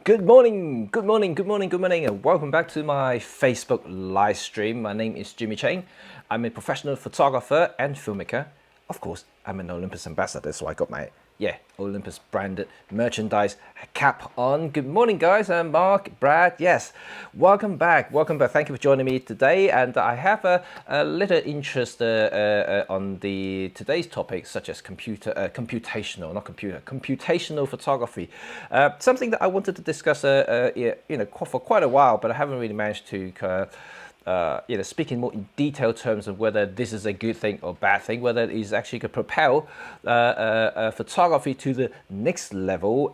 Good morning, good morning, good morning, good morning, and welcome back to my Facebook live stream. My name is Jimmy Cheng. I'm a professional photographer and filmmaker. Of course, I'm an Olympus ambassador, so I got my Olympus branded merchandise cap on. Good morning, guys. I'm Mark, Brad. Yes, welcome back. Welcome back. Thank you for joining me today. And I have a little interest on today's topics, such as computational photography. Something that I wanted to discuss, for quite a while, but I haven't really managed to. Speak in more in detailed terms of whether this is a good thing or bad thing, whether it is actually going to propel photography to the next level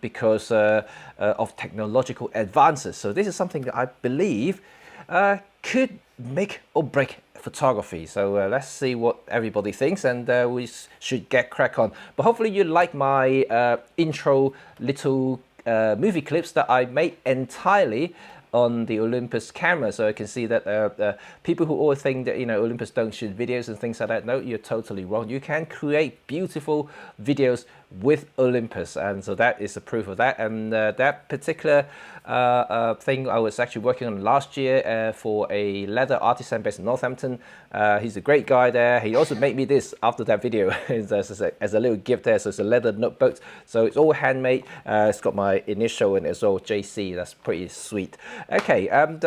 because of technological advances. So this is something that I believe could make or break photography. So let's see what everybody thinks, and we should get crack on. But hopefully you like my intro little movie clips that I made entirely on the Olympus camera. So I can see that people who always think that Olympus don't shoot videos and things like that, no, you're totally wrong. You can create beautiful videos with Olympus, and so that is a proof of that. And that particular thing I was actually working on last year for a leather artisan based in Northampton. He's a great guy there. He also made me this after that video as a little gift there. So it's a leather notebook, so it's all handmade. It's got my initial and it's all JC. That's pretty sweet. Okay, and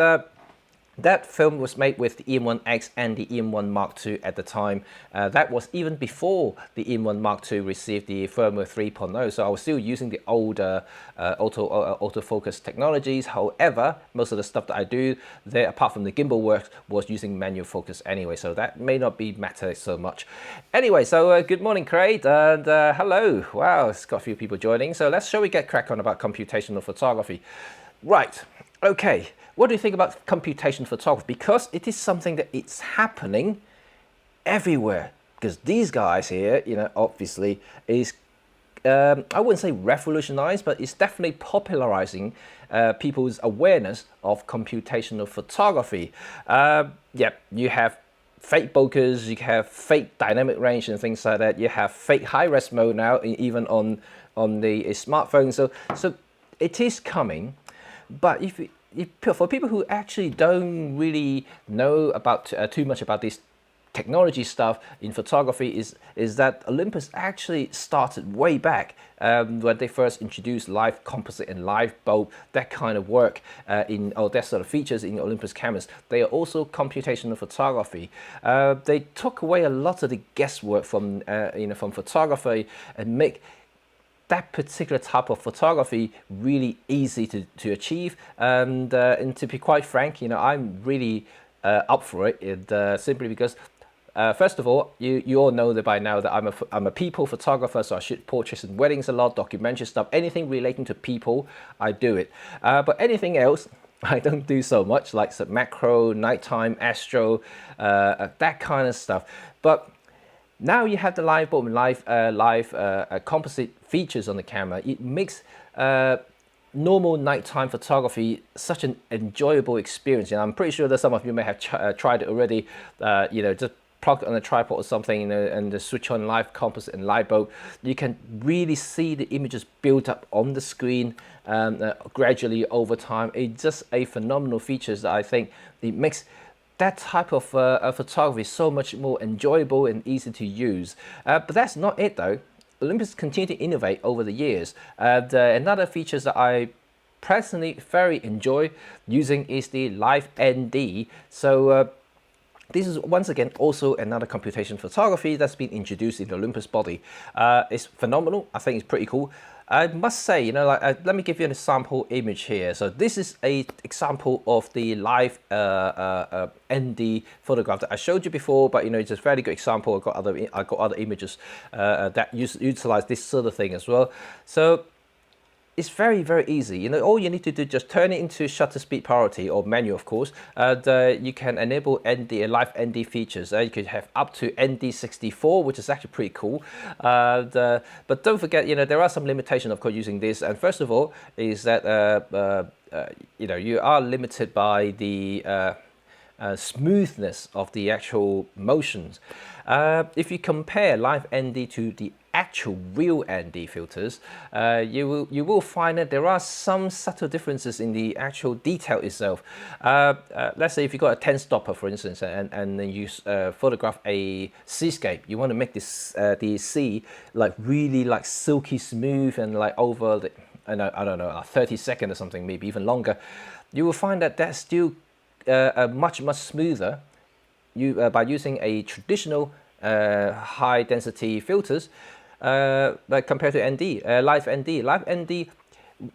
that film was made with the EM1X and the EM1 Mark II at the time. That was even before the EM1 Mark II received the firmware 3.0, so I was still using the older autofocus technologies. However, most of the stuff that I do there, apart from the gimbal work, was using manual focus anyway, so that may not be matter so much. Anyway, so good morning, Craig, and hello. Wow, it's got a few people joining, so shall we get crack on about computational photography? Right, okay. What do you think about computation photography? Because it is something that it's happening everywhere. Because these guys here, obviously is, I wouldn't say revolutionized, but it's definitely popularizing people's awareness of computational photography. You have fake bokehs, you have fake dynamic range and things like that. You have fake high-res mode now, even on the smartphone. So it is coming, but for people who actually don't really know about too much about this technology stuff in photography, is that Olympus actually started way back when they first introduced live composite and live bulb, that kind of work that sort of features in Olympus cameras. They are also computational photography. They took away a lot of the guesswork from photography and make that particular type of photography really easy to achieve, and to be quite frank, I'm really up for it, and simply because first of all, you all know that by now that I'm a people photographer, so I shoot portraits and weddings a lot, documentary stuff, anything relating to people, I do it. But anything else, I don't do so much, like some macro, nighttime, astro, that kind of stuff. But now you have the live bulb and live composite features on the camera. It makes normal nighttime photography such an enjoyable experience. I'm pretty sure that some of you may have tried it already. Just plug it on a tripod or something, and switch on live composite and live bulb. You can really see the images build up on the screen gradually over time. It's just a phenomenal feature that I think it makes that type of photography is so much more enjoyable and easy to use. But that's not it though. Olympus continued to innovate over the years. Another feature that I personally very enjoy using is the Live ND. So this is once again also another computation photography that's been introduced in the Olympus body. It's phenomenal. I think it's pretty cool. I must say, let me give you an example image here. So this is a example of the live ND photograph that I showed you before, but it's a very good example. I got other images that utilize this sort of thing as well. So it's very, very easy. All you need to do is just turn it into shutter speed priority or manual, of course, and you can enable live ND features. You could have up to ND64, which is actually pretty cool. But don't forget, there are some limitations, of course, using this. And first of all, is that you are limited by the smoothness of the actual motions. If you compare Live ND to the actual real ND filters, you will find that there are some subtle differences in the actual detail itself. Let's say if you've got a 10 stopper, for instance, and then you photograph a seascape, you want to make this the sea like really like silky smooth and like over the, I don't know, like 30 seconds or something, maybe even longer. You will find that that's still much smoother by using a traditional high density filters like compared to ND, live ND. Live ND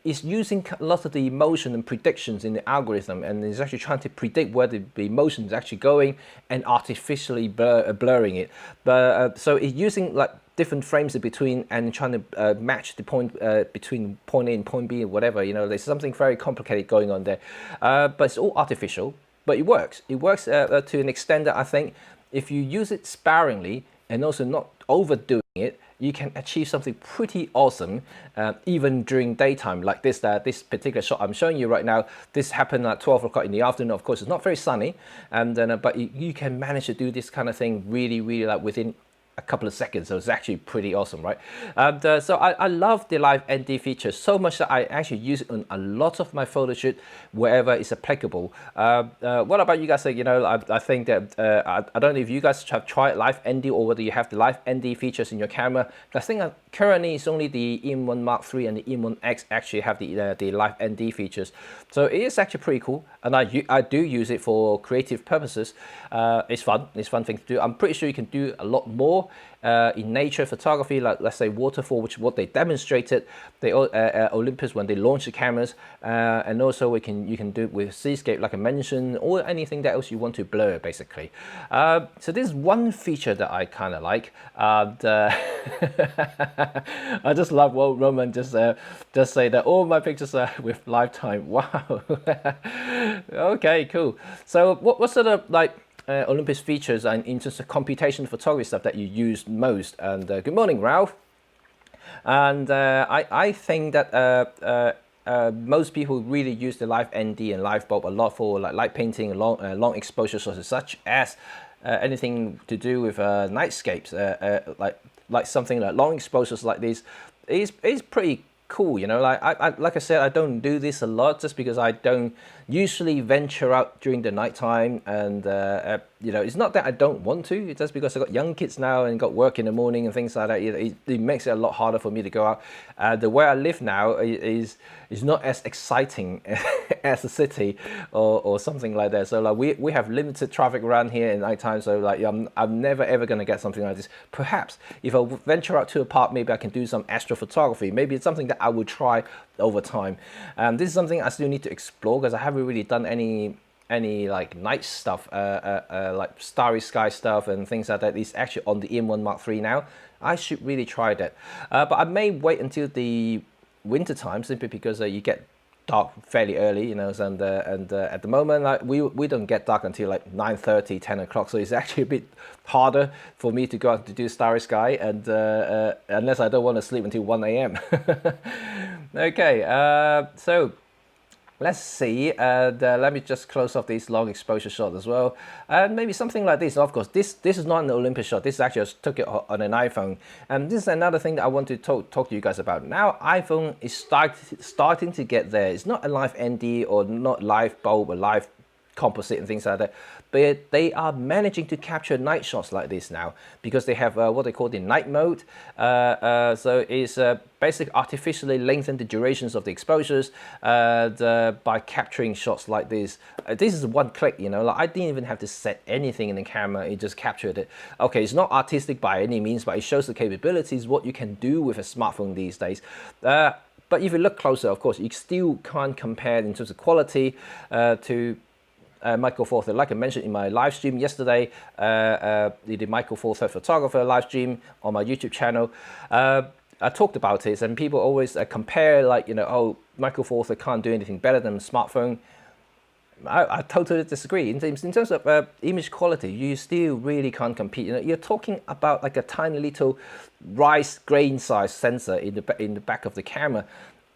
is using a lot of the motion and predictions in the algorithm, and is actually trying to predict where the motion is actually going and artificially blurring it. But so it's using like different frames in between and trying to match the point between point A and point B or whatever. You know, there's something very complicated going on there, but it's all artificial. But it works. It works to an extent that I think if you use it sparingly and also not overdoing it, you can achieve something pretty awesome, even during daytime. Like this particular shot I'm showing you right now. This happened at 12 o'clock in the afternoon. Of course, it's not very sunny, and then but you can manage to do this kind of thing really, really like within a couple of seconds. So it's actually pretty awesome, right? And so I love the live ND feature so much that I actually use it on a lot of my photo shoot wherever it's applicable. What about you guys? You know, I think that I don't know if you guys have tried live ND or whether you have the live ND features in your camera. I think currently it's only the EM1 Mark III and the EM1X actually have the live ND features. So it is actually pretty cool, and I do use it for creative purposes. It's fun. It's a fun thing to do. I'm pretty sure you can do a lot more in nature photography, like let's say waterfall, which is what they demonstrated, Olympus when they launched the cameras, and also you can do it with seascape, like I mentioned, or anything that else you want to blur, basically. So this is one feature that I kind of like. And, I just love what Roman just say that all my pictures are with lifetime. Wow. Okay, cool. So what sort of like Olympus features and in terms of computation photography stuff that you use most? And good morning, Ralph. And I think that most people really use the live ND and live bulb a lot for like light painting, long exposure sources, such as anything to do with nightscapes, like something like long exposures like this is pretty cool. You know, like I said, I don't do this a lot just because I don't usually venture out during the nighttime, and you know, it's not that I don't want to, it's just because I've got young kids now and got work in the morning and things like that. It makes it a lot harder for me to go out. The way I live now is not as exciting as a city or something like that. So like we have limited traffic around here in nighttime, so like I'm never ever going to get something like this. Perhaps if I venture out to a park, maybe I can do some astrophotography. Maybe it's something that I would try over time. This is something I still need to explore because I haven't really done any like night stuff, like starry sky stuff and things like that. It's actually on the EM1 Mark III now. I should really try that, but I may wait until the winter time, simply because you get dark fairly early, you know, and at the moment, like we don't get dark until like 9:30, 10 o'clock, so it's actually a bit harder for me to go out to do starry sky, and unless I don't want to sleep until 1 a.m. Okay, so let's see, let me just close off these long exposure shots as well, and maybe something like this. Of course, this is not an Olympus shot. This is actually, I just took it on an iPhone, and this is another thing that I want to talk to you guys about. Now iPhone is starting to get there. It's not a live ND or not live bulb or live composite and things like that, but they are managing to capture night shots like this now, because they have what they call the night mode. So it's basically artificially lengthen the durations of the exposures by capturing shots like this. This is one click, you know, like I didn't even have to set anything in the camera, it just captured it. Okay, it's not artistic by any means, but it shows the capabilities, what you can do with a smartphone these days. But if you look closer, of course, you still can't compare in terms of quality to Micro Four Third. Like I mentioned in my live stream yesterday, the Micro Four Third photographer live stream on my YouTube channel, I talked about this, and people always compare, like, you know, oh, Micro Four Third can't do anything better than a smartphone. I totally disagree. In terms of image quality, you still really can't compete. You know, you're talking about like a tiny little rice grain size sensor in the back of the camera.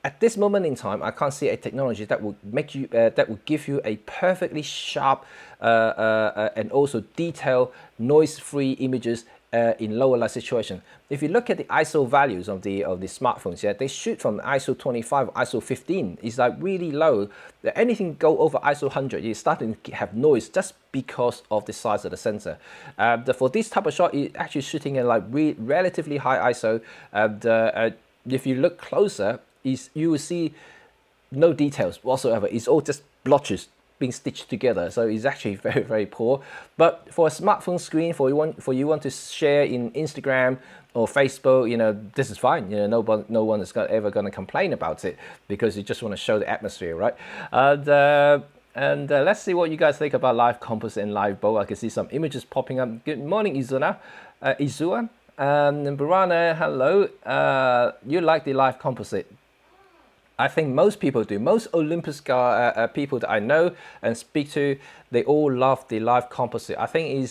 At this moment in time, I can't see a technology that would make you that would give you a perfectly sharp and also detailed, noise-free images in lower light situation. If you look at the ISO values of the smartphones, yeah, they shoot from ISO 25, ISO 15. It's like really low. Anything go over ISO 100, you're starting to have noise just because of the size of the sensor. For this type of shot, it's actually shooting at like relatively high ISO. If you look closer, you will see no details whatsoever. It's all just blotches being stitched together, so it's actually very, very poor. But for a smartphone screen, for you want to share in Instagram or Facebook, you know, this is fine. You know, no one is ever going to complain about it, because you just want to show the atmosphere, right? And let's see what you guys think about live composite and live bow. I can see some images popping up. Good morning, Izuna. Izua. And Burana, hello. You like the live composite? I think most people do. Most Olympus people that I know and speak to, they all love the live composite. I think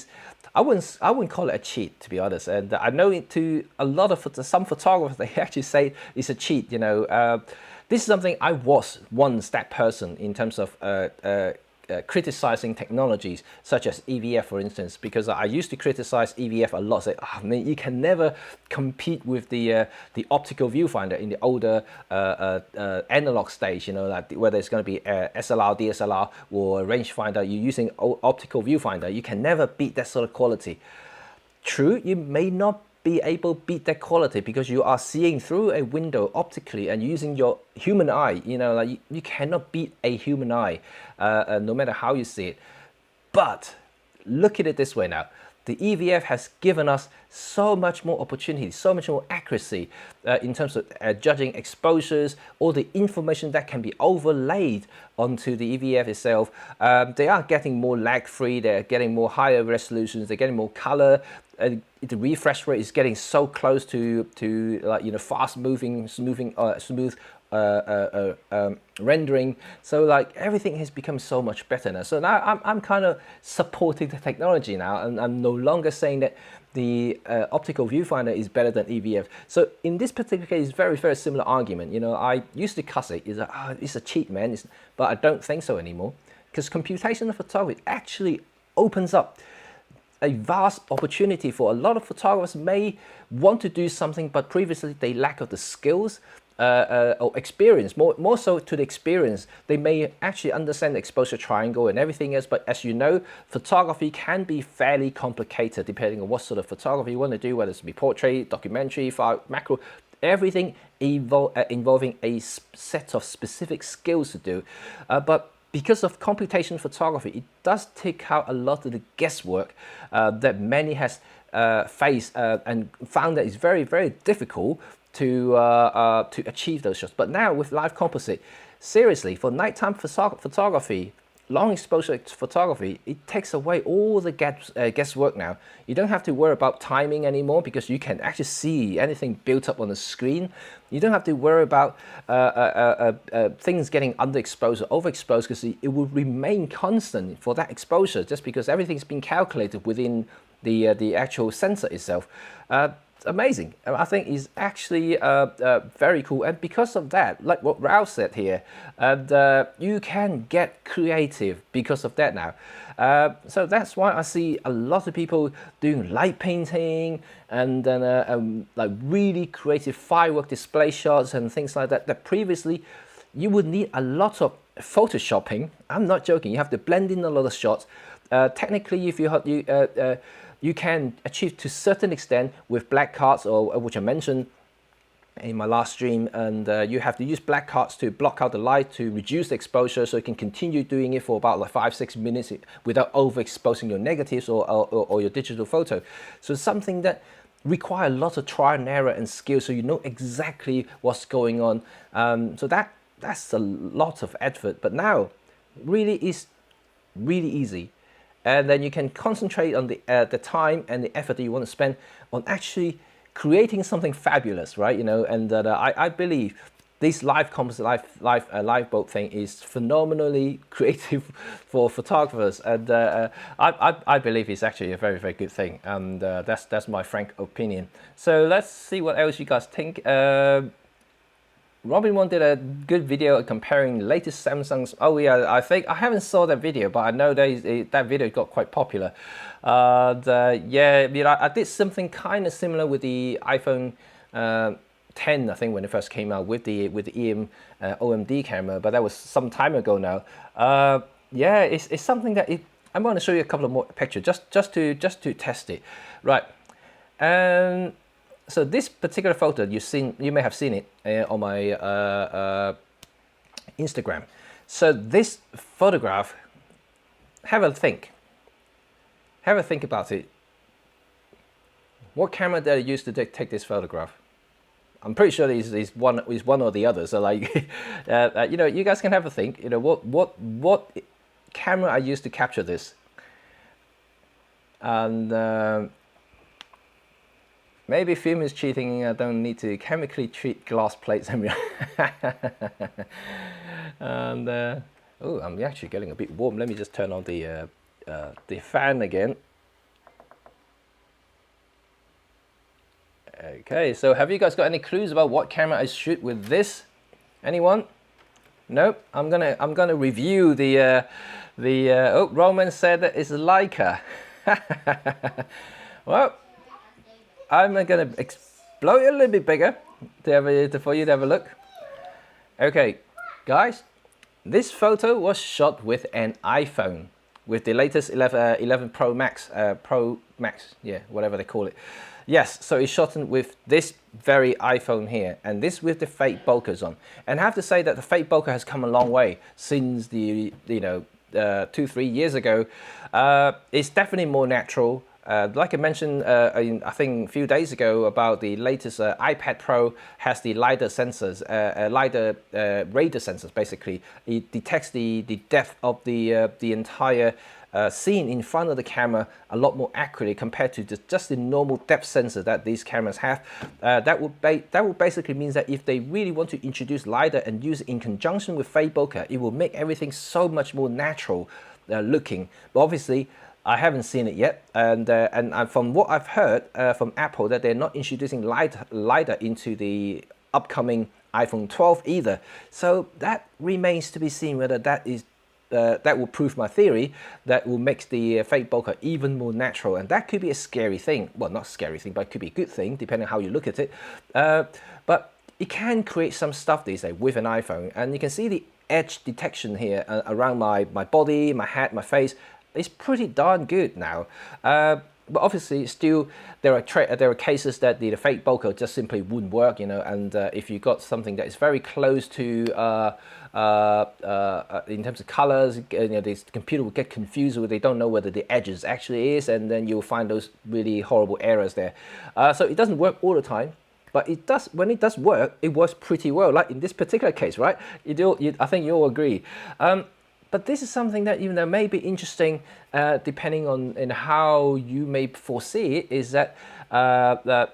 I wouldn't call it a cheat, to be honest. And I know to a lot of some photographers, they actually say it's a cheat. You know, this is something I was once that person in terms of criticizing technologies such as EVF, for instance, because I used to criticize EVF a lot. Say, oh, man, you can never compete with the optical viewfinder in the older analog stage. You know, like whether it's going to be SLR, DSLR, or rangefinder, you're using optical viewfinder. You can never beat that sort of quality. True, you may not be able to beat that quality because you are seeing through a window optically and using your human eye. You know, like you cannot beat a human eye, no matter how you see it. But look at it this way now. The EVF has given us so much more opportunity, so much more accuracy in terms of judging exposures, all the information that can be overlaid onto the EVF itself. They are getting more lag-free, they're getting more higher resolutions, they're getting more color. The refresh rate is getting so close to like, you know, fast moving, smooth rendering. So like everything has become so much better now. So now I'm kind of supporting the technology now, and I'm no longer saying that the optical viewfinder is better than EVF. So in this particular case, very, very similar argument. You know, I used to cuss it. It's a cheat, man. But I don't think so anymore, because computational photography actually opens up a vast opportunity for a lot of photographers may want to do something, but previously they lack of the skills or experience, more so to the experience. They may actually understand the exposure triangle and everything else, but as you know, photography can be fairly complicated depending on what sort of photography you want to do, whether it's be portrait, documentary, macro, everything involving a set of specific skills to do. But because of computational photography, it does take out a lot of the guesswork that many has faced and found that it's very, very difficult to achieve those shots. But now with live composite, seriously, for nighttime photography, long exposure photography, it takes away all the guesswork now. You don't have to worry about timing anymore because you can actually see anything built up on the screen. You don't have to worry about things getting underexposed or overexposed, because it will remain constant for that exposure just because everything's been calculated within the actual sensor itself. Amazing. I think is actually very cool, and because of that, like what Ralph said here, you can get creative because of that now. So that's why I see a lot of people doing light painting and then like really creative firework display shots and things like that. That previously you would need a lot of photoshopping. I'm not joking. You have to blend in a lot of shots. Technically, if you can achieve to a certain extent with black cards, or which I mentioned in my last stream, and you have to use black cards to block out the light to reduce the exposure, so you can continue doing it for about like 5-6 minutes without overexposing your negatives or your digital photo. So something that require a lot of trial and error and skill, so you know exactly what's going on. So that's a lot of effort, but now really is really easy. And then you can concentrate on the time and the effort that you want to spend on actually creating something fabulous, right? You know, and I believe this live composite, live boat thing is phenomenally creative for photographers, and I believe it's actually a very, very good thing, and that's my frank opinion. So let's see what else you guys think. Robin Wong did a good video comparing the latest Samsung's. Oh yeah, I think I haven't saw that video, but I know that video got quite popular. Yeah, you know, I did something kind of similar with the iPhone 10, I think, when it first came out with the OMD camera, but that was some time ago now. Yeah, it's something that I'm going to show you a couple of more pictures just to test it, right? And so this particular photo you may have seen it on my Instagram. So this photograph, have a think about it. What camera did I use to take this photograph? I'm pretty sure is one or the other. So like, you know, you guys can have a think. You know, what camera I used to capture this, and maybe film is cheating. I don't need to chemically treat glass plates. And oh, I'm actually getting a bit warm. Let me just turn on the fan again. Okay, so have you guys got any clues about what camera I shoot with this? Anyone? Nope. I'm gonna review the oh, Roman said that it's Leica. Well, I'm gonna explode it a little bit bigger for you to have a look. Okay, guys, this photo was shot with an iPhone, with the latest 11 Pro Max, yeah, whatever they call it. Yes, so it's shot with this very iPhone here, and this with the fake bokehs on. And I have to say that the fake bokeh has come a long way since the 2-3 years ago. It's definitely more natural. Like I mentioned, I think a few days ago, about the latest iPad Pro has the LiDAR sensors, LiDAR radar sensors. Basically, it detects the depth of the entire scene in front of the camera a lot more accurately compared to just the normal depth sensor that these cameras have. That would basically mean that if they really want to introduce LiDAR and use it in conjunction with fake bokeh, it will make everything so much more natural looking. But obviously, I haven't seen it yet, and from what I've heard from Apple, that they're not introducing LiDAR into the upcoming iPhone 12 either. So that remains to be seen whether that will prove my theory that will make the fake bokeh even more natural, and that could be a scary thing. Well, not a scary thing, but it could be a good thing depending on how you look at it. But it can create some stuff these days with an iPhone, and you can see the edge detection here around my body, my hat, my face. It's pretty darn good now. But obviously, still there are cases that the fake bokeh just simply wouldn't work, you know. And if you got something that is very close to in terms of colors, you know, the computer will get confused with, they don't know whether the edges actually is, and then you'll find those really horrible errors there. So it doesn't work all the time, but it does. When it does work, it works pretty well. Like in this particular case, right? I think you'll agree. But this is something that, you know, may be interesting depending on how you may foresee it, is that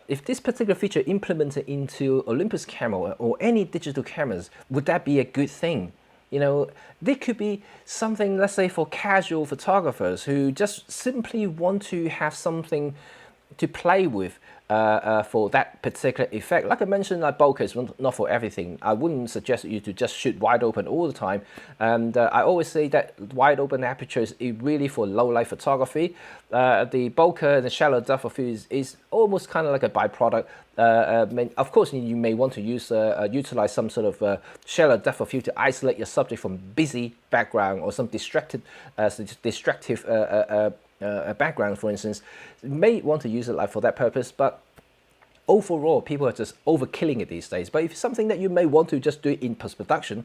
if this particular feature implemented into Olympus camera or any digital cameras, would that be a good thing? You know, there could be something, let's say, for casual photographers who just simply want to have something to play with for that particular effect. Like I mentioned, like bokeh is not for everything. I wouldn't suggest you to just shoot wide open all the time. And I always say that wide open aperture is really for low light photography. The bokeh and the shallow depth of field is almost kind of like a byproduct. Of course, you may want to utilize some sort of shallow depth of field to isolate your subject from busy background or some distractive background, for instance. You may want to use it like for that purpose, but overall, people are just overkilling it these days. But if it's something that you may want to just do it in post-production,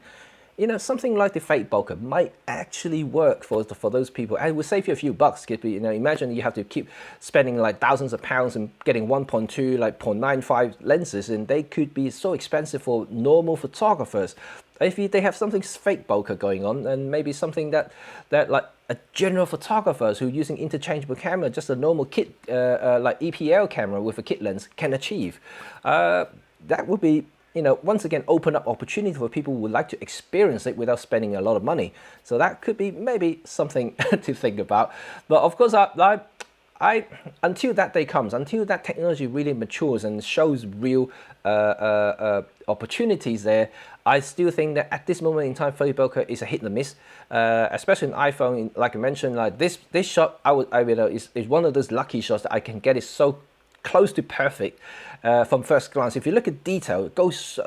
you know, something like the fake bokeh might actually work for those people, and it will save you a few bucks. You know, imagine you have to keep spending like thousands of pounds and getting 1.2, like 0.95 lenses, and they could be so expensive for normal photographers. If they have something fake bokeh going on, and maybe something that like a general photographers who are using interchangeable camera, just a normal kit like EPL camera with a kit lens can achieve, that would be, you know, once again open up opportunity for people who would like to experience it without spending a lot of money. So that could be maybe something to think about. But of course, until that day comes, until that technology really matures and shows real opportunities there, I still think that at this moment in time, 30 bokeh is a hit and miss, especially an iPhone. Like I mentioned, like this shot, is one of those lucky shots that I can get it so close to perfect from first glance. If you look at detail, it goes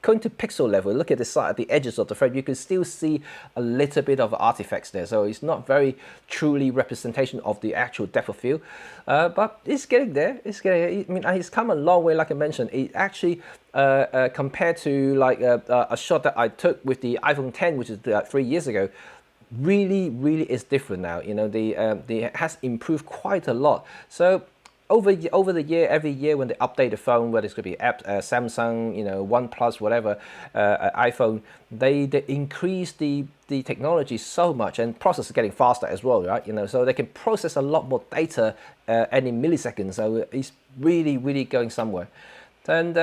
going to pixel level, look at the side, the edges of the frame, you can still see a little bit of artifacts there. So it's not very truly representation of the actual depth of field, but it's getting there. It's getting. I mean, it's come a long way. Like I mentioned, it actually compared to like a shot that I took with the iPhone 10, which is 3 years ago. Really is different now. You know, the it has improved quite a lot. So over the year, every year when they update the phone, whether it's going to be Samsung, you know, OnePlus, whatever, iPhone, they increase the technology so much, and process is getting faster as well, right? You know, so they can process a lot more data any milliseconds. So it's really going somewhere. And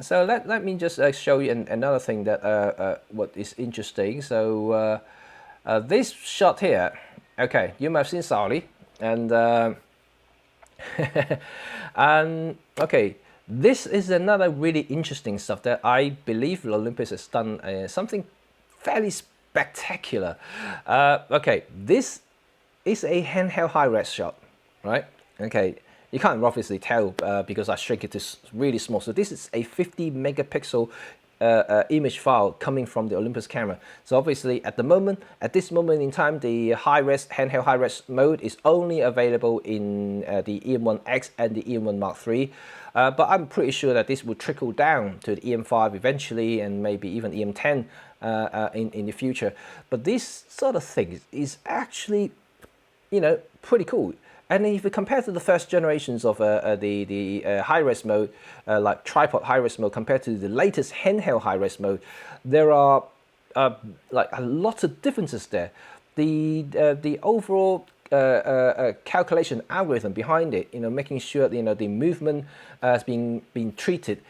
so let me just show you another thing that what is interesting. So this shot here, okay, you might have seen Sally, and and okay, this is another really interesting stuff that I believe Olympus has done something fairly spectacular. Okay, this is a handheld high-res shot, right? Okay, you can't obviously tell because I shrink it to really small. So this is a 50 megapixel image file coming from the Olympus camera. So obviously at this moment in time, the high-res, handheld high-res mode is only available in the EM1X and the EM1 Mark III. But I'm pretty sure that this will trickle down to the EM5 eventually, and maybe even EM10 in the future. But this sort of thing is actually, you know, pretty cool. And if you compare to the first generations of the high-res mode, like tripod high-res mode, compared to the latest handheld high-res mode, there are like a lot of differences there. The overall calculation algorithm behind it, you know, making sure that, you know, the movement is being treated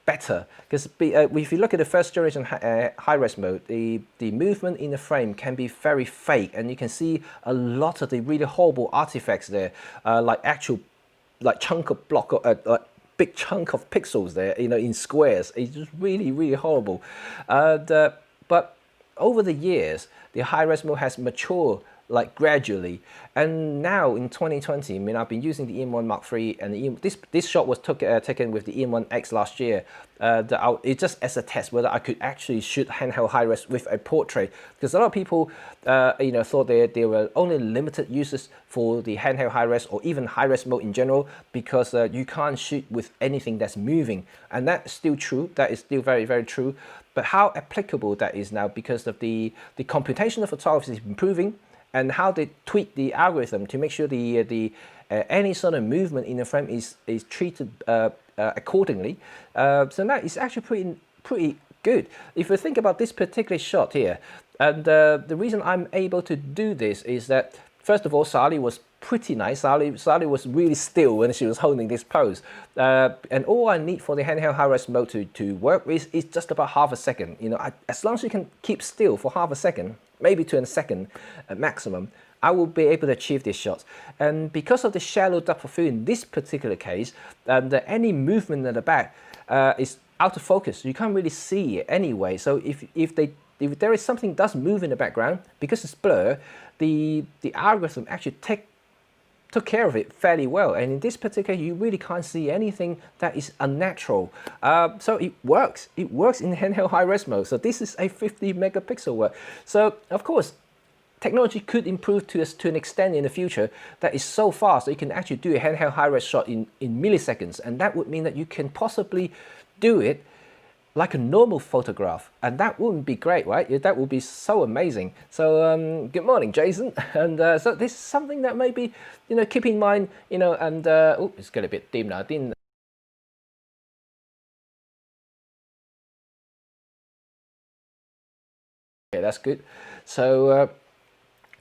better, because if you look at the first generation high-res mode, the movement in the frame can be very fake, and you can see a lot of the really horrible artifacts there, like actual like chunk of block like big chunk of pixels there, you know, in squares. It's just really horrible. But over the years, the high-res mode has matured like gradually, and now in 2020, I mean, I've been using the EM1 Mark III, and this shot was taken with the EM1X last year. It's just as a test whether I could actually shoot handheld high-res with a portrait, because a lot of people you know, thought they were only limited uses for the handheld high-res or even high-res mode in general, because you can't shoot with anything that's moving, and that's still true. That is still very true. But how applicable that is now, because of the computational photography is improving, and how they tweak the algorithm to make sure the any sort of movement in the frame is treated accordingly. So that is actually pretty good. If you think about this particular shot here, and the reason I'm able to do this is that, first of all, Sally was pretty nice. Sally was really still when she was holding this pose. And all I need for the handheld high-res mode to work is just about half a second. You know, as long as you can keep still for half a second, maybe to a second maximum, I will be able to achieve these shots. And because of the shallow depth of field in this particular case, any movement at the back is out of focus. You can't really see it anyway. So if there is something does move in the background, because it's blur, the algorithm actually took care of it fairly well. And in this particular, you really can't see anything that is unnatural. So it works. It works in handheld high-res mode. So this is a 50 megapixel work. So of course, technology could improve to an extent in the future that is so fast that you can actually do a handheld high-res shot in milliseconds. And that would mean that you can possibly do it like a normal photograph, and that wouldn't be great, right? That would be so amazing. So good morning, Jason. And so this is something that maybe, you know, keep in mind, you know. And oh, it's got a bit dim now. I didn't. Okay, that's good. So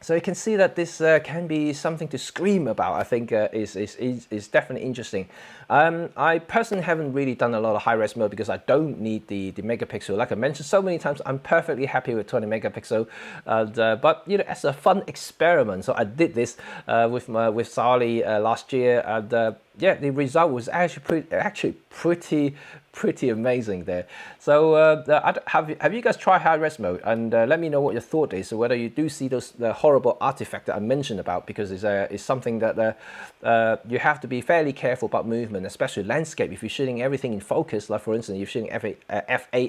So you can see that this can be something to scream about. I think is definitely interesting. I personally haven't really done a lot of high-res mode because I don't need the megapixel. Like I mentioned so many times, I'm perfectly happy with 20 megapixel. But you know, as a fun experiment, so I did this with Sally last year, and yeah, the result was actually pretty amazing there. So have you guys tried high res mode, and let me know what your thought is. So whether you do see the horrible artifact that I mentioned about, because it's something that you have to be fairly careful about movement, especially landscape. If you're shooting everything in focus, like for instance, you're shooting f8,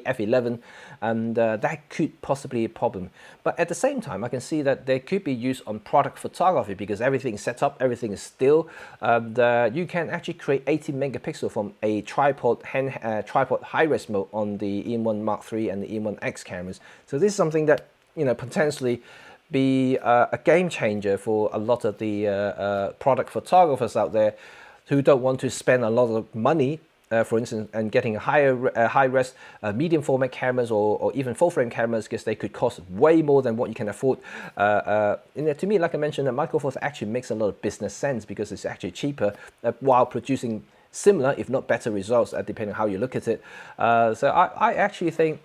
f11, and that could possibly be a problem. But at the same time, I can see that they could be used on product photography because everything is set up, everything is still. You can actually create 18 megapixel from a tripod high-res mode on the EM1 Mark III and the EM1X cameras. So this is something that, you know, potentially be a game changer for a lot of the product photographers out there who don't want to spend a lot of money, for instance, and getting a high-res medium format cameras or even full-frame cameras, because they could cost way more than what you can afford. To me, like I mentioned, Micro Four Thirds actually makes a lot of business sense because it's actually cheaper while producing similar, if not better results, depending on how you look at it. So I actually think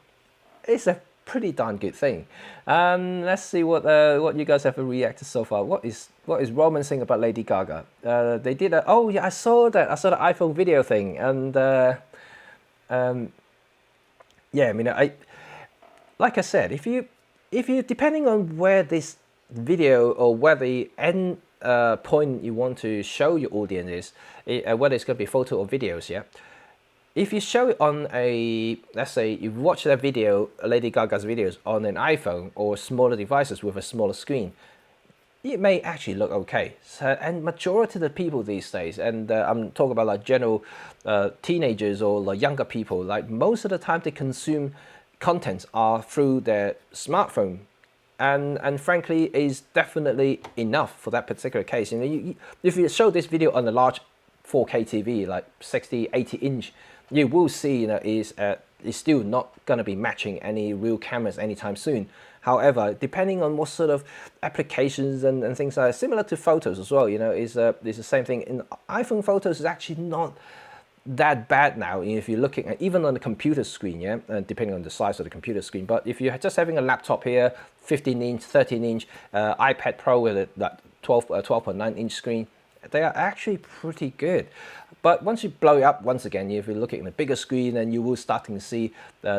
it's a pretty darn good thing. Let's see what you guys have reacted so far. What is Roman saying about Lady Gaga? They did a, oh yeah, I saw the iPhone video thing, and yeah, I mean, like I said, if you depending on where this video or where the end point you want to show your audience is, whether it's going to be photo or videos, yeah. If you show it on a, let's say you watch that video, Lady Gaga's videos on an iPhone or smaller devices with a smaller screen, it may actually look okay. So, and majority of the people these days, and I'm talking about like general teenagers or like younger people, like most of the time they consume contents are through their smartphone. And frankly, is definitely enough for that particular case. You know, if you show this video on a large 4K TV, like 60, 80 inch, you will see, you know, is still not going to be matching any real cameras anytime soon. However, depending on what sort of applications and things like that, similar to photos as well, you know, is the same thing. In iPhone photos is actually not that bad now if you're looking at even on the computer screen, yeah, depending on the size of the computer screen. But if you're just having a laptop here, 15-inch, 13-inch, iPad Pro with that 12.9-inch screen, they are actually pretty good. But once you blow it up, once again, if you're looking at a bigger screen, then you will starting to see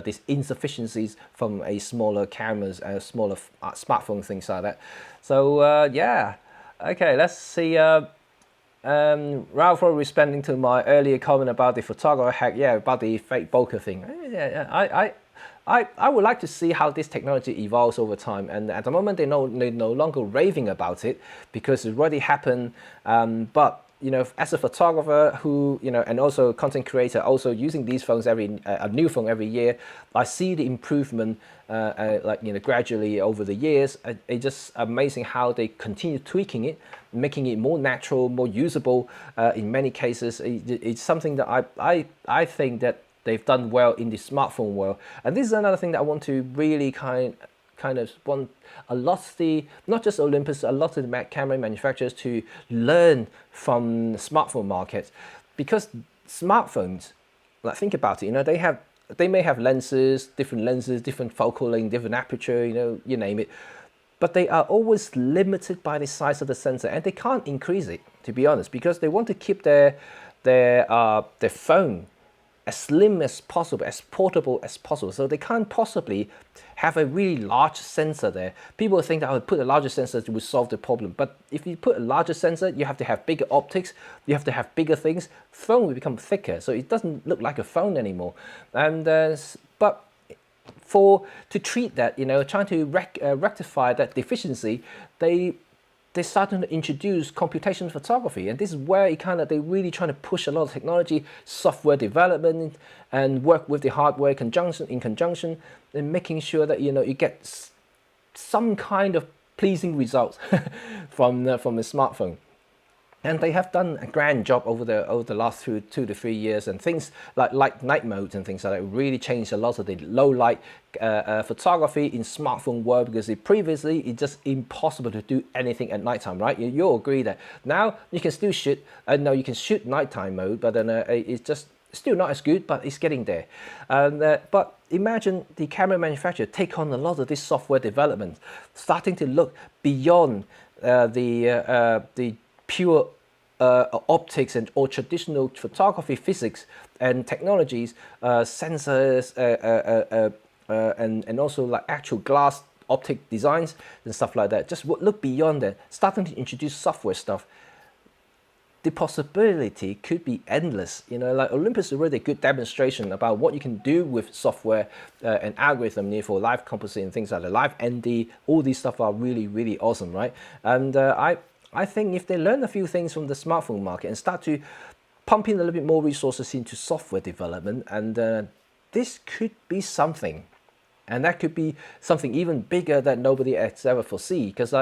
these insufficiencies from a smaller cameras and smaller smartphone, things like that. So yeah, okay, let's see. Ralph responding to my earlier comment about the photographer hack, yeah, about the fake bokeh thing. Yeah, I would like to see how this technology evolves over time. And at the moment, they're no longer raving about it because it already happened. But you know, as a photographer who, you know, and also content creator, also using these phones a new phone every year, I see the improvement, like, you know, gradually over the years. It's just amazing how they continue tweaking it, making it more natural, more usable. In many cases, it's something that I think that they've done well in the smartphone world. And this is another thing that I want to really kind of want a lot of the, not just Olympus, a lot of the camera manufacturers to learn from the smartphone market, because smartphones, like, think about it, you know, they may have lenses, different focal length, different aperture, you know, you name it, but they are always limited by the size of the sensor, and they can't increase it, to be honest, because they want to keep their phone as slim as possible, as portable as possible. So they can't possibly have a really large sensor there. People think that I would put a larger sensor to solve the problem. But if you put a larger sensor, you have to have bigger optics, you have to have bigger things. Phone will become thicker, so it doesn't look like a phone anymore. And but to treat that, you know, trying to rectify that deficiency, they're starting to introduce computational photography, and this is where they're really trying to push a lot of technology, software development, and work with the hardware in conjunction, and making sure that, you know, you get some kind of pleasing results from the smartphone. And they have done a grand job over the last 2 to 3 years, and things like night modes and things like that really changed a lot of the low light photography in smartphone world, because previously it's just impossible to do anything at nighttime, right? You'll agree that now you can still shoot. No, you can shoot nighttime mode, but then it's just still not as good, but it's getting there. But imagine the camera manufacturer take on a lot of this software development, starting to look beyond the pure optics and or traditional photography physics and technologies, sensors, and also like actual glass optic designs and stuff like that. Just look beyond that, starting to introduce software stuff. The possibility could be endless. Like Olympus is really a good demonstration about what you can do with software and algorithm for live composite and things like that. Live ND, all these stuff are really, really awesome, right? And I think if they learn a few things from the smartphone market and start to pump in a little bit more resources into software development, and this could be something. And that could be something even bigger that nobody has ever foreseen, because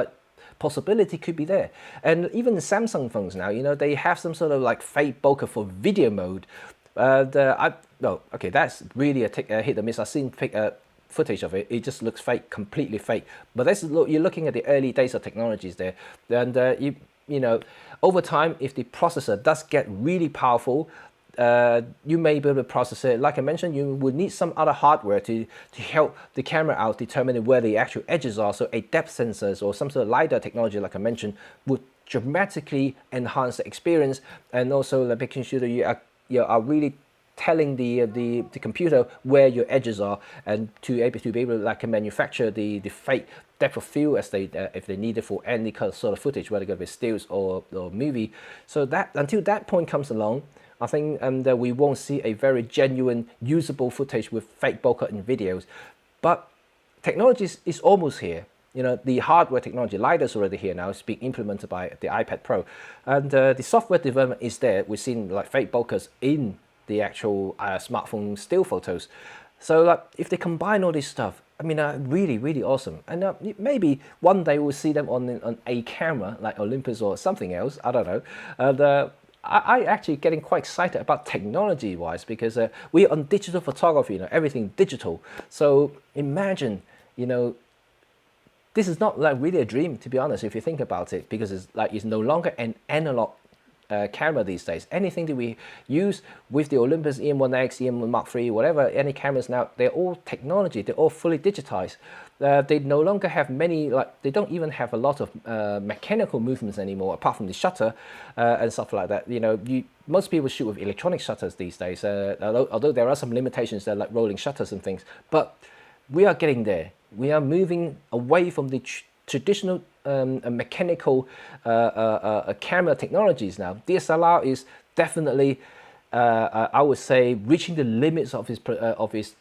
possibility could be there. And even the Samsung phones now, they have some sort of like fake bokeh for video mode. No, okay, that's really a hit or miss. I've seen footage of it. It just looks fake, completely fake. But you're looking at the early days of technologies there, and over time, if the processor does get really powerful, you may be able to process it. Like I mentioned, you would need some other hardware to help the camera out determining where the actual edges are. So a depth sensors or some sort of LiDAR technology, like I mentioned, would dramatically enhance the experience, and also making sure that you are really telling the computer where your edges are, and to be able to like manufacture the fake depth of field as if they need it for any kind of sort of footage, whether it be stills or movie. So that until that point comes along, I think that we won't see a very genuine, usable footage with fake bokeh in videos. But technology is almost here. The hardware technology, LiDAR is already here now. It's being implemented by the iPad Pro. And the software development is there. We've seen like fake bokehs in the actual smartphone still photos. So like, if they combine all this stuff, I mean, really, really awesome. And maybe one day we'll see them on a camera like Olympus or something else. I don't know. And I actually getting quite excited about technology-wise, because we're on digital photography, everything digital. So imagine, this is not like really a dream, to be honest, if you think about it, because it's no longer an analog camera these days. Anything that we use with the Olympus EM1X, EM1 Mark III, whatever, any cameras now, they're all technology, they're all fully digitized. They no longer have they don't even have a lot of mechanical movements anymore, apart from the shutter and stuff like that. Most people shoot with electronic shutters these days, although there are some limitations, like rolling shutters and things. But we are getting there. We are moving away from the traditional mechanical camera technologies now. DSLR is definitely, I would say, reaching the limits of its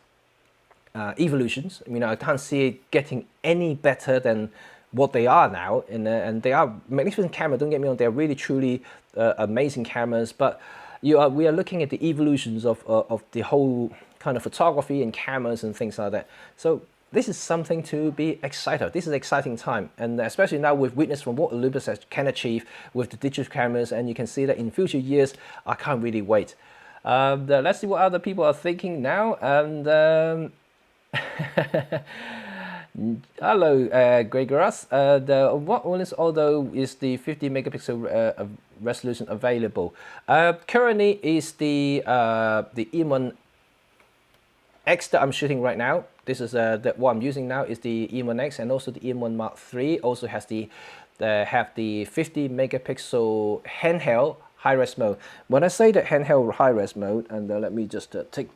evolutions. I can't see it getting any better than what they are now, and they are magnificent cameras. Don't get me wrong; they're really truly amazing cameras. But we are looking at the evolutions of the whole kind of photography and cameras and things like that. So this is something to be excited. This is an exciting time, and especially now we've witnessed from what Olympus can achieve with the digital cameras, and you can see that in future years. I can't really wait. Let's see what other people are thinking now. And hello, Gregoras. What lens although is the 50 megapixel resolution available? Currently is the EM1 X that I'm shooting right now. This is what I'm using now is the EM1 X, and also the EM1 Mark III also has the 50 megapixel handheld high-res mode. When I say that handheld high-res mode, and let me just take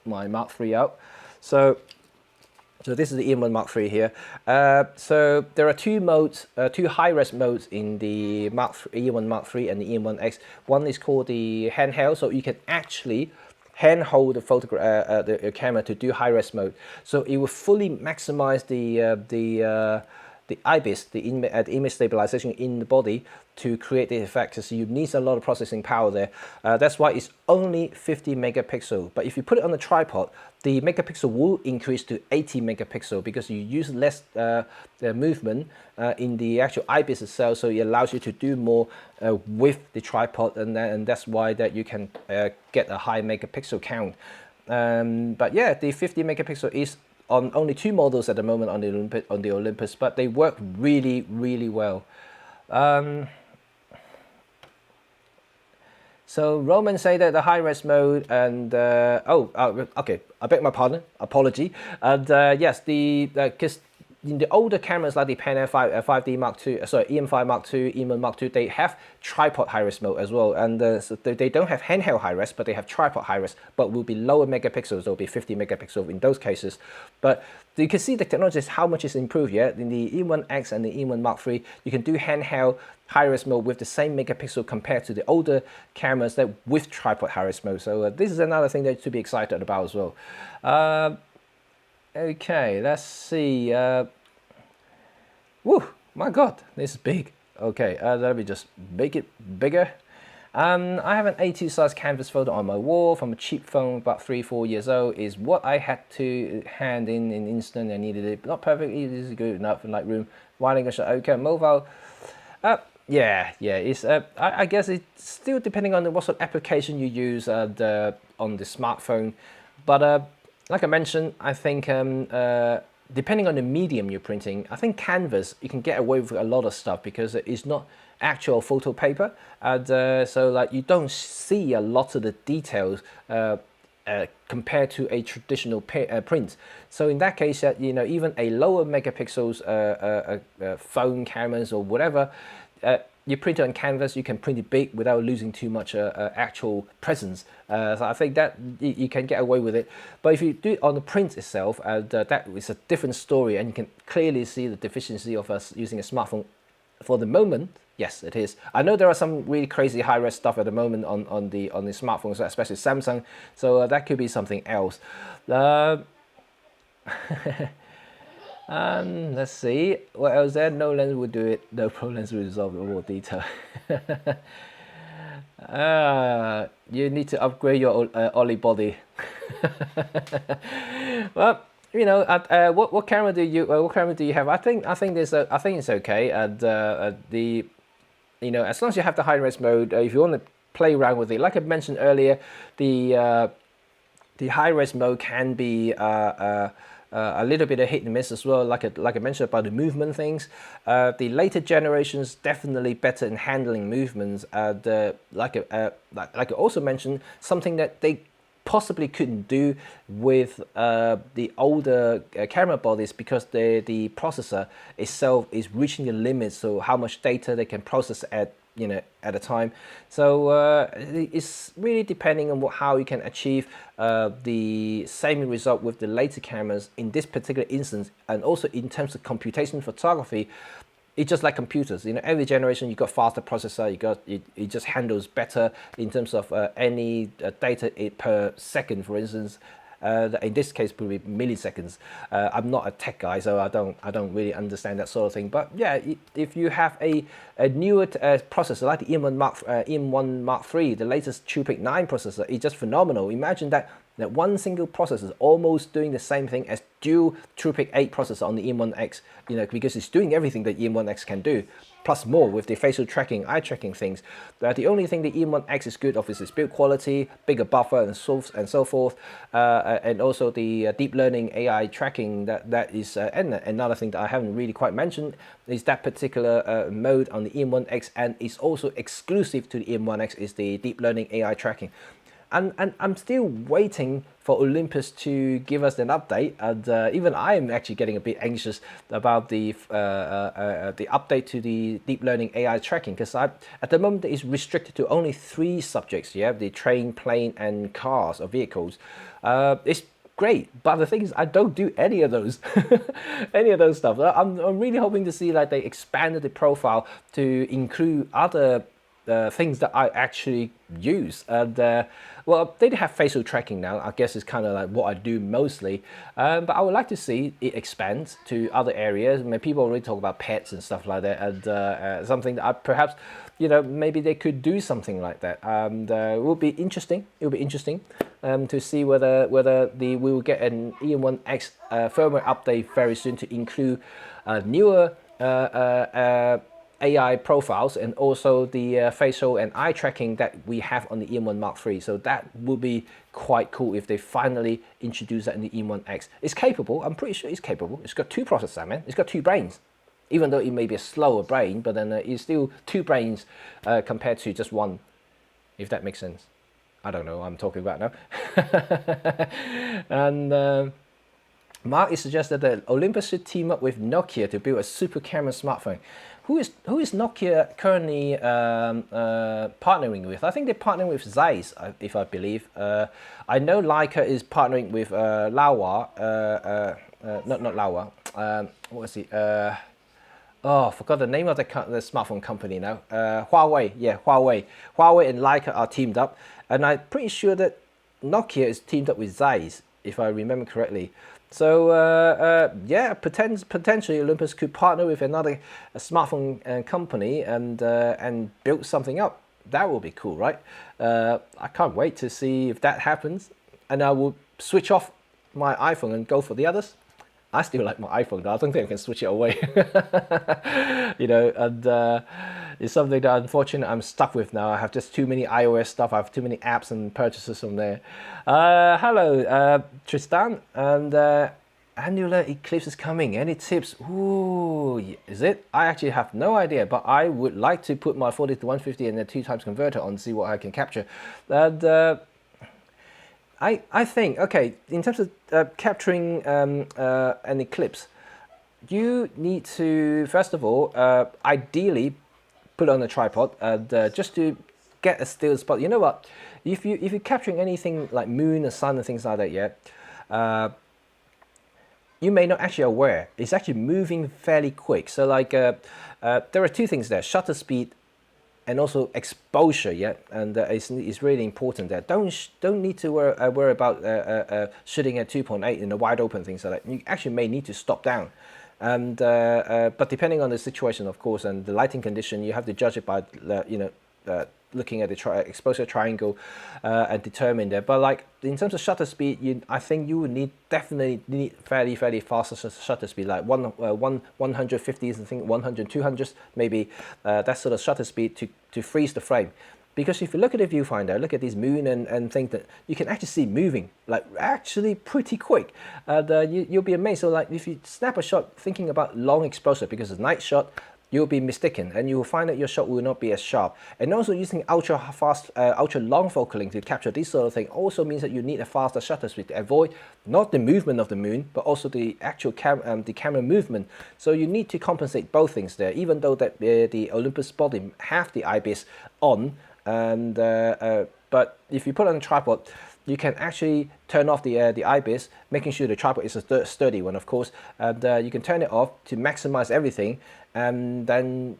my Mark III out. So this is the EM1 Mark III here. So there are two modes, two high-res modes in the EM1 Mark III and the EM1 X. One is called the handheld, so you can actually handhold the camera to do high-res mode. So it will fully maximize the IBIS, the image stabilization in the body to create the effect. So you need a lot of processing power there. That's why it's only 50 megapixel. But if you put it on a tripod, the megapixel will increase to 80 megapixel because you use less movement in the actual IBIS itself, so it allows you to do more with the tripod, and that's why that you can get a high megapixel count. But yeah, the 50 megapixel is on only 2 models at the moment on the Olympus, but they work really, really well. So Roman say that the high-res mode and okay, I beg my pardon, apology. And yes, because in the older cameras like the Pan Air 5D Mark II, sorry, EM5 Mark II, EM1 Mark II, they have tripod high-res mode as well, and so they don't have handheld high-res, but they have tripod high-res, but will be lower megapixels. They'll be 50 megapixels in those cases. But you can see the technology is how much is improved. Yeah, in the EM1X and the EM1 Mark III, you can do handheld high-res mode with the same megapixel compared to the older cameras that with tripod high-res mode. So this is another thing that to be excited about as well. Okay, let's see. Woo, my God, this is big. Okay, let me just make it bigger. I have an A2 size canvas photo on my wall from a cheap phone about 3-4 years old. Is what I had to hand in an instant. I needed it. Not perfect, it is good enough in Lightroom. Winding a shot, okay, mobile. Yeah, it's. I guess it's still depending on what sort of application you use on the smartphone. But like I mentioned, I think depending on the medium you're printing, I think canvas, you can get away with a lot of stuff because it's not actual photo paper, and so like you don't see a lot of the details compared to a traditional print. So in that case, you know, even a lower megapixels phone cameras or whatever, you print it on canvas, you can print it big without losing too much actual presence. So I think that you can get away with it. But if you do it on the print itself, that is a different story, and you can clearly see the deficiency of us using a smartphone for the moment. Yes, it is. I know there are some really crazy high-res stuff at the moment on the smartphones, especially Samsung. So that could be something else. Let's see what else there. No lens would do it. No pro lens will resolve in more detail. You need to upgrade your Ollie body. Well, you know, what camera do you have? I think it's okay. And you know, as long as you have the high-res mode, if you want to play around with it, like I mentioned earlier, the high-res mode can be a little bit of hit and miss as well, like I mentioned about the movement things. The later generations definitely better in handling movements. Like I also mentioned, something that they possibly couldn't do with the older camera bodies because the processor itself is reaching the limits. So how much data they can process at a time. So it's really depending on how you can achieve the same result with the later cameras in this particular instance, and also in terms of computation photography. It's just like computers, you know, every generation you got faster processor, it just handles better in terms of any data per second, for instance. In this case, probably milliseconds. I'm not a tech guy, so I don't really understand that sort of thing. But yeah, if you have a newer processor like the EM1 Mark III, the latest TruePic 9 processor, it's just phenomenal. Imagine that one single processor is almost doing the same thing as dual TruePic 8 processor on the EM1X, you know, because it's doing everything that EM1X can do, plus more with the facial tracking, eye tracking things. The only thing the EM1X is good of is its build quality, bigger buffer, and so forth, and also the deep learning AI tracking. That is and another thing that I haven't really quite mentioned is that particular mode on the EM1X, and it's also exclusive to the EM1X is the deep learning AI tracking. And I'm still waiting for Olympus to give us an update, and even I am actually getting a bit anxious about the update to the deep learning AI tracking, because at the moment it's restricted to only 3 subjects. You have the train, plane, and cars or vehicles. It's great, but the thing is, I don't do any of those, stuff. I'm really hoping to see like they expanded the profile to include other things that I actually use. And well, they have facial tracking now. I guess it's kind of like what I do mostly. But I would like to see it expand to other areas. I mean, people already talk about pets and stuff like that, and something that I perhaps, maybe they could do something like that. And it will be interesting. It will be interesting to see whether we will get an EM1X firmware update very soon to include newer AI profiles and also the facial and eye tracking that we have on the EM1 Mark III. So that would be quite cool if they finally introduce that in the EM1X. It's capable. I'm pretty sure it's capable. It's got 2 processors, man. It's got 2 brains. Even though it may be a slower brain, but then it's still 2 brains compared to just 1, if that makes sense. I don't know what I'm talking about now. And Mark is suggested that Olympus should team up with Nokia to build a super camera smartphone. Who is Nokia currently partnering with? I think they're partnering with Zeiss, if I believe. I know Leica is partnering with Laowa. Not Laowa. What was it? Oh, I forgot the name of the smartphone company now. Huawei. Yeah, Huawei. Huawei and Leica are teamed up, and I'm pretty sure that Nokia is teamed up with Zeiss, if I remember correctly. So yeah, potentially Olympus could partner with another smartphone company and build something up. That will be cool, right? I can't wait to see if that happens, and I will switch off my iPhone and go for the others. I still like my iPhone though. I don't think I can switch it away. And it's something that unfortunately I'm stuck with now. I have just too many iOS stuff. I have too many apps and purchases from there. Hello, Tristan. And annular eclipse is coming. Any tips? Ooh, is it? I actually have no idea, but I would like to put my 40 to 150 and the 2x converter on, see what I can capture. And I think, okay, in terms of capturing an eclipse, you need to, first of all, ideally put it on a tripod just to get a still spot. You know what? If you're capturing anything like moon or sun and things like that, yeah, you may not actually aware. It's actually moving fairly quick. So like there are 2 things there: shutter speed and also exposure, yeah, and it's really important there. Don't need to worry about shooting at 2.8 in the wide open things like that. You actually may need to stop down, and but depending on the situation, of course, and the lighting condition, you have to judge it by looking at the exposure triangle and determine that. But like in terms of shutter speed, I think you would definitely need fairly fast shutter speed, like 150s, I think 100, 200s, maybe that sort of shutter speed to freeze the frame. Because if you look at the viewfinder, look at this moon and think that you can actually see moving, like actually pretty quick. You'll be amazed. So like if you snap a shot thinking about long exposure, because it's a night shot, you'll be mistaken, and you will find that your shot will not be as sharp. And also using ultra fast, ultra long focal length to capture this sort of thing also means that you need a faster shutter speed to avoid not the movement of the moon, but also the actual the camera movement. So you need to compensate both things there, even though that the Olympus body have the IBIS on, and but if you put on a tripod, you can actually turn off the IBIS, making sure the tripod is a sturdy one, of course, and you can turn it off to maximize everything, and then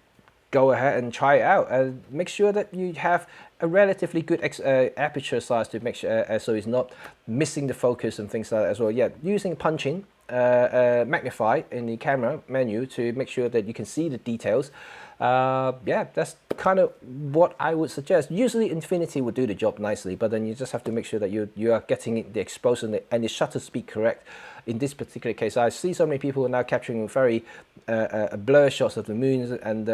go ahead and try it out, and make sure that you have a relatively good aperture size to make sure so it's not missing the focus and things like that as well. Yeah, using punch-in, magnify in the camera menu to make sure that you can see the details. Yeah, that's kind of what I would suggest. Usually Infinity would do the job nicely, but then you just have to make sure that you are getting the exposure and the shutter speed correct. In this particular case, I see so many people now capturing very blur shots of the moons, and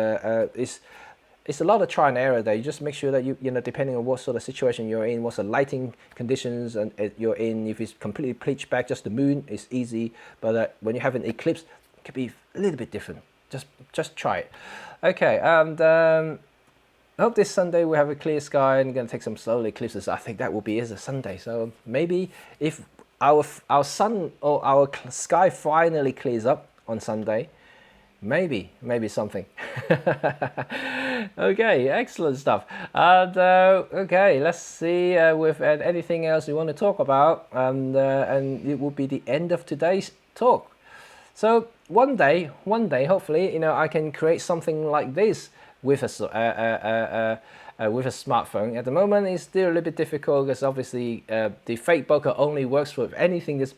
it's a lot of try and error there. You just make sure that you know, depending on what sort of situation you're in, what's the lighting conditions and you're in. If it's completely pitch black, just the moon, is easy. But when you have an eclipse, it could be a little bit different. Just try it. Okay, and I hope this Sunday we have a clear sky and going to take some solar eclipses. I think that will be as a Sunday. So maybe if our sun or our sky finally clears up on Sunday, maybe something. Okay, excellent stuff. And okay, let's see with anything else we want to talk about, and it will be the end of today's talk. So one day, hopefully, you know, I can create something like this with with a smartphone. At the moment, it's still a little bit difficult because obviously the fake bokeh only works with anything that's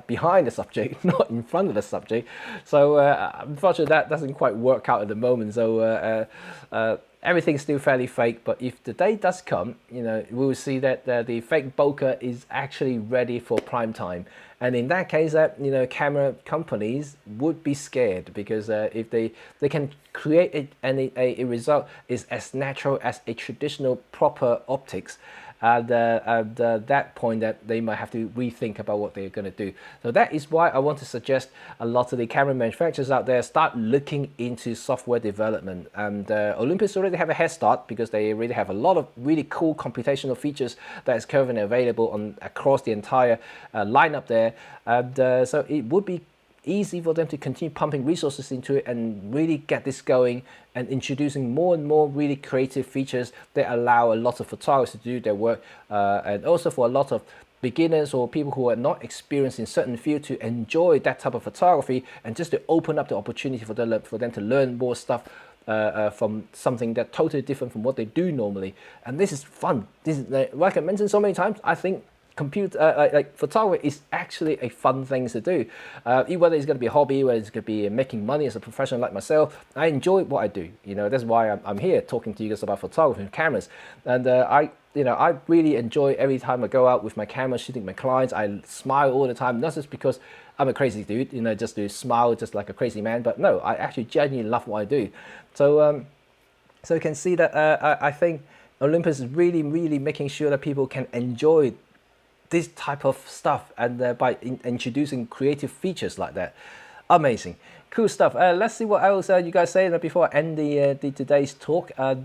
behind the subject, not in front of the subject. So unfortunately, that doesn't quite work out at the moment. So everything's still fairly fake. But if the day does come, we will see that the fake bokeh is actually ready for prime time. And in that case, camera companies would be scared, because if they can create a result is as natural as a traditional proper optics, at that point that they might have to rethink about what they're going to do. So that is why I want to suggest a lot of the camera manufacturers out there start looking into software development. And Olympus already have a head start, because they already have a lot of really cool computational features that is currently available across the entire lineup there. And so it would be easy for them to continue pumping resources into it and really get this going, and introducing more and more really creative features that allow a lot of photographers to do their work, and also for a lot of beginners or people who are not experienced in certain field to enjoy that type of photography, and just to open up the opportunity for them to learn more stuff from something that's totally different from what they do normally. And this is fun. This is, like I mentioned so many times, I think photography is actually a fun thing to do. Whether it's going to be a hobby, whether it's going to be making money as a professional like myself, I enjoy what I do. That's why I'm here talking to you guys about photography and cameras. And I really enjoy every time I go out with my camera shooting my clients. I smile all the time, not just because I'm a crazy dude, just to smile just like a crazy man, but no, I actually genuinely love what I do. So you can see that I think Olympus is really, really making sure that people can enjoy this type of stuff, and by introducing creative features like that. Amazing, cool stuff. Let's see what else you guys say before I end the today's talk. And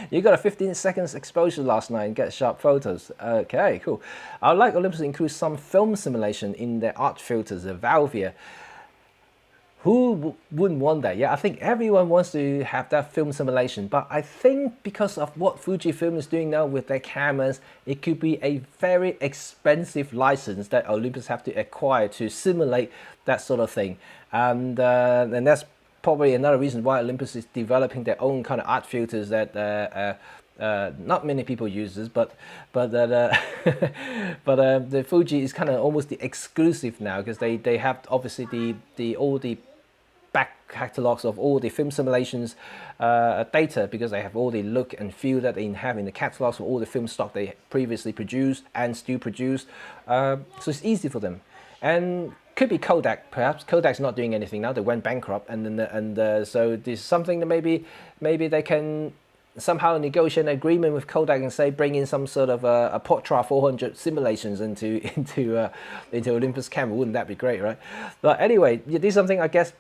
you got a 15 seconds exposure last night and get sharp photos. Okay, cool. I would like Olympus to include some film simulation in their art filters, the Valvia. Who wouldn't want that? Yeah, I think everyone wants to have that film simulation, but I think because of what Fujifilm is doing now with their cameras, it could be a very expensive license that Olympus have to acquire to simulate that sort of thing. And that's probably another reason why Olympus is developing their own kind of art filters that not many people uses, but the Fuji is kind of almost the exclusive now, because they have obviously all the back catalogs of all the film simulations data, because they have all the look and feel that they have in the catalogs of all the film stock they previously produced and still produce. So it's easy for them. And could be Kodak, perhaps. Kodak's not doing anything now. They went bankrupt, so there's something that maybe they can somehow negotiate an agreement with Kodak and say bring in some sort of a Portra 400 simulations into Olympus camera. Wouldn't that be great, right? But anyway, this is something I guess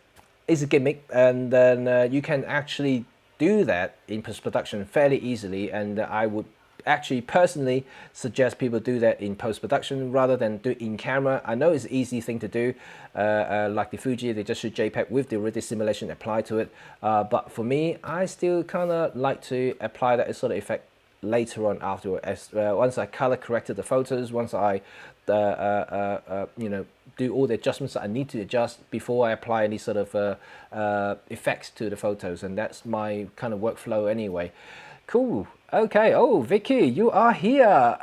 is a gimmick, and then you can actually do that in post-production fairly easily, and I would actually personally suggest people do that in post-production rather than do it in camera. I know it's an easy thing to do, like the Fuji, they just shoot JPEG with the already simulation applied to it, but for me, I still kind of like to apply that sort of effect later on afterward, once I color corrected the photos, once I do all the adjustments that I need to adjust before I apply any sort of effects to the photos, and that's my kind of workflow anyway. Cool. Okay. Oh, Vicky, you are here.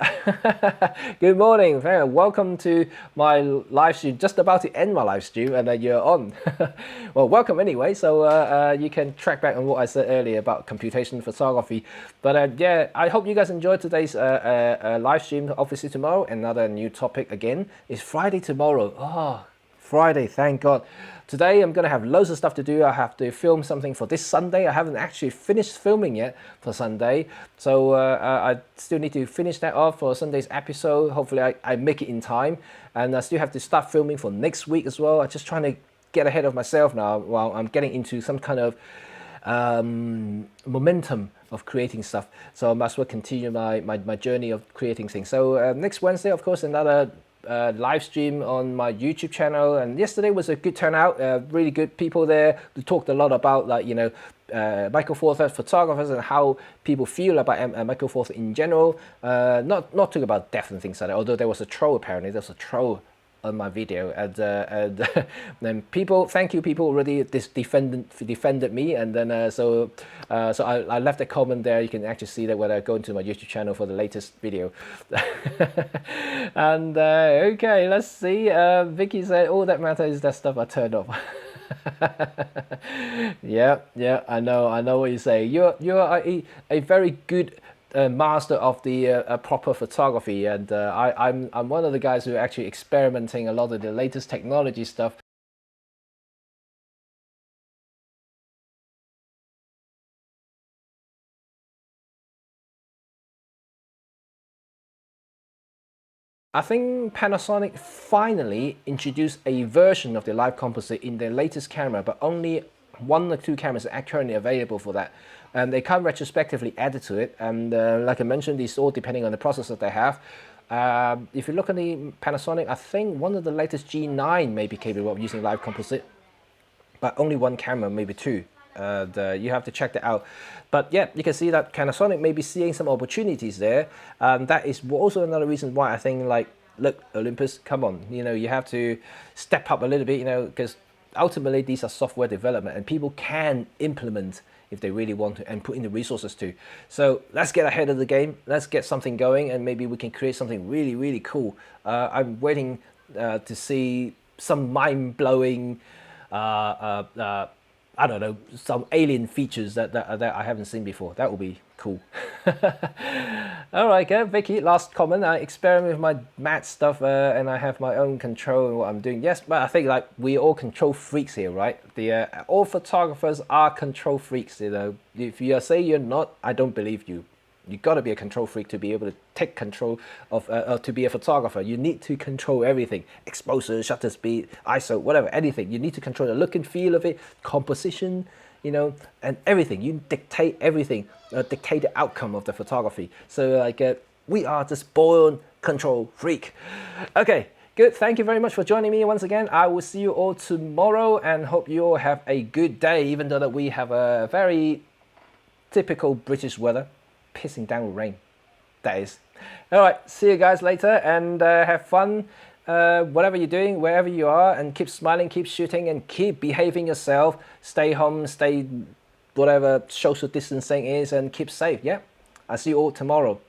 Good morning. Welcome to my live stream. Just about to end my live stream, and you're on. Well, welcome anyway. So you can track back on what I said earlier about computational photography. But yeah, I hope you guys enjoyed today's live stream. Obviously, tomorrow another new topic again. It's Friday tomorrow. Oh, Friday. Thank God. Today I'm going to have loads of stuff to do. I have to film something for this Sunday. I haven't actually finished filming yet for Sunday. So I still need to finish that off for Sunday's episode. Hopefully I make it in time. And I still have to start filming for next week as well. I'm just trying to get ahead of myself now while I'm getting into some kind of momentum of creating stuff. So I must well continue my journey of creating things. So next Wednesday, of course, another live stream on my YouTube channel, and yesterday was a good turnout, really good people there. We talked a lot about Micro Four Thirds photographers and how people feel about Micro Four Thirds in general. Not talking about death and things like that, although there was a troll apparently. There was a troll on my video, and then people, thank you, people already defended me, and then so I left a comment there. You can actually see that when I go into my YouTube channel for the latest video. And okay, let's see. Vicky said all that matters is that stuff I turned off. Yeah, I know what you say. You're a very good master of the proper photography, and I'm one of the guys who are actually experimenting a lot of the latest technology stuff. I think Panasonic finally introduced a version of the live composite in their latest camera, but only 1 or 2 cameras are currently available for that. And they can't retrospectively add it to it. And like I mentioned, it's all depending on the processor they have. If you look at the Panasonic, I think one of the latest G9 may be capable of using live composite, but only 1 camera, maybe 2. You have to check that out. But yeah, you can see that Panasonic may be seeing some opportunities there. That is also another reason why I think, like, look, Olympus, come on, you have to step up a little bit, because ultimately these are software development and people can implement if they really want to and put in the resources to. So let's get ahead of the game. Let's get something going, and maybe we can create something really, really cool. I'm waiting to see some mind-blowing I don't know, some alien features that I haven't seen before. That will be cool. All right, Vicky, last comment. I experiment with my matte stuff and I have my own control in what I'm doing. Yes, but I think like we all control freaks here, right? All photographers are control freaks. If you say you're not, I don't believe you. You got to be a control freak to be able to take control of, to be a photographer. You need to control everything: exposure, shutter speed, ISO, whatever, anything. You need to control the look and feel of it, composition, and everything. You dictate everything, dictate the outcome of the photography. So like, we are just born control freak. Okay, good. Thank you very much for joining me once again. I will see you all tomorrow, and hope you all have a good day, even though that we have a very typical British weather. Pissing down with rain, that is. All right, see you guys later, and have fun whatever you're doing, wherever you are, and keep smiling, keep shooting, and keep behaving yourself. Stay home, stay whatever social distancing is, and keep safe. Yeah, I'll see you all tomorrow.